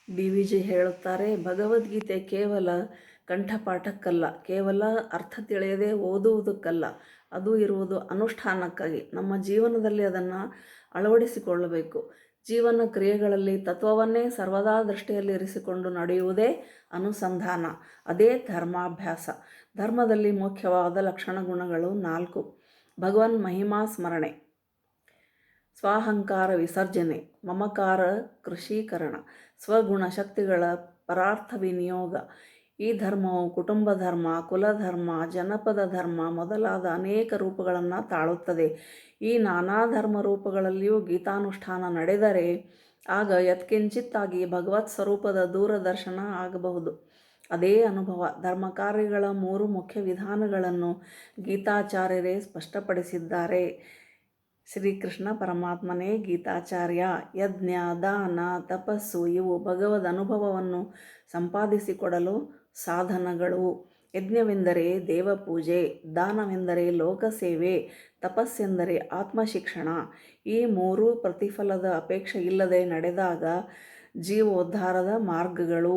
DVG ಹೇಳುತ್ತಾರೆ, ಭಗವದ್ಗೀತೆ ಕೇವಲ ಕಂಠಪಾಠಕ್ಕಲ್ಲ, ಕೇವಲ ಅರ್ಥ ತಿಳಿಯದೆ ಓದುವುದಕ್ಕಲ್ಲ, ಅದು ಇರುವುದು ಅನುಷ್ಠಾನಕ್ಕಾಗಿ. ನಮ್ಮ ಜೀವನದಲ್ಲಿ ಅದನ್ನು ಅಳವಡಿಸಿಕೊಳ್ಳಬೇಕು. ಜೀವನ ಕ್ರಿಯೆಗಳಲ್ಲಿ ತತ್ವವನ್ನೇ ಸರ್ವದಾ ದೃಷ್ಟಿಯಲ್ಲಿರಿಸಿಕೊಂಡು ನಡೆಯುವುದೇ ಅನುಸಂಧಾನ. ಅದೇ ಧರ್ಮಾಭ್ಯಾಸ. ಧರ್ಮದಲ್ಲಿ ಮುಖ್ಯವಾದ ಲಕ್ಷಣ ಗುಣಗಳು 4. ಭಗವನ್ ಮಹಿಮಾ ಸ್ಮರಣೆ, ಸ್ವಾಹಂಕಾರ ವಿಸರ್ಜನೆ, ಮಮಕಾರ ಕೃಷೀಕರಣ, ಸ್ವಗುಣ ಶಕ್ತಿಗಳ ಪರಾರ್ಥ ವಿನಿಯೋಗ. ಈ ಧರ್ಮವು ಕುಟುಂಬ ಧರ್ಮ, ಕುಲಧರ್ಮ, ಜನಪದ ಧರ್ಮ ಮೊದಲಾದ ಅನೇಕ ರೂಪಗಳನ್ನು ತಾಳುತ್ತದೆ. ಈ ನಾನಾ ಧರ್ಮ ರೂಪಗಳಲ್ಲಿಯೂ ಗೀತಾನುಷ್ಠಾನ ನಡೆದರೆ ಆಗ ಯತ್ಕಿಂಚಿತ್ತಾಗಿ ಭಗವತ್ ಸ್ವರೂಪದ ದೂರದರ್ಶನ ಆಗಬಹುದು. ಅದೇ ಅನುಭವ. ಧರ್ಮಕಾರ್ಯಗಳ 3 ಮುಖ್ಯ ವಿಧಾನಗಳನ್ನು ಗೀತಾಚಾರ್ಯರೇ ಸ್ಪಷ್ಟಪಡಿಸಿದ್ದಾರೆ. ಶ್ರೀಕೃಷ್ಣ ಪರಮಾತ್ಮನೇ ಗೀತಾಚಾರ್ಯ. ಯಜ್ಞ, ದಾನ, ತಪಸ್ಸು ಇವು ಭಗವದ್ ಅನುಭವವನ್ನು ಸಂಪಾದಿಸಿಕೊಡಲು ಸಾಧನಗಳು. ಯಜ್ಞವೆಂದರೆ ದೇವಪೂಜೆ, ದಾನವೆಂದರೆ ಲೋಕಸೇವೆ, ತಪಸ್ಸೆಂದರೆ ಆತ್ಮಶಿಕ್ಷಣ. ಈ 3 ಪ್ರತಿಫಲದ ಅಪೇಕ್ಷೆ ಇಲ್ಲದೆ ನಡೆದಾಗ ಜೀವೋದ್ಧಾರದ ಮಾರ್ಗಗಳು.